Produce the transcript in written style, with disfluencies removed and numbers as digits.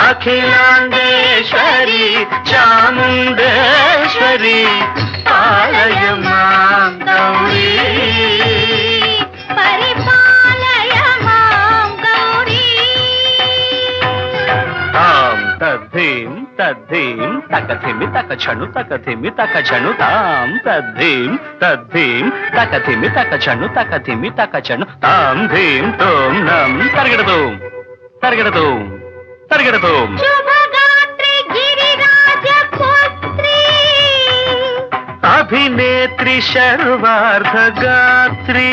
అఖిలాండేశ్వరి చాముండేశ్వరి పాలయ మాం గౌరీ పరిపాలయ మాం గౌరీ. తాం తద్ధీం తద్ధీం తకథిమి తకచను తకథిమి తకచను తాం తద్ధీం తద్ధీం తకథిమి తకచను తకథిమి తకచను తాం ధీం తోం నం తరగడదు తరగడదు తరగడదు. శుభగాత్రి గిరిరాజ పుత్రి అభినేత్రి శర్వార్ధగాత్రి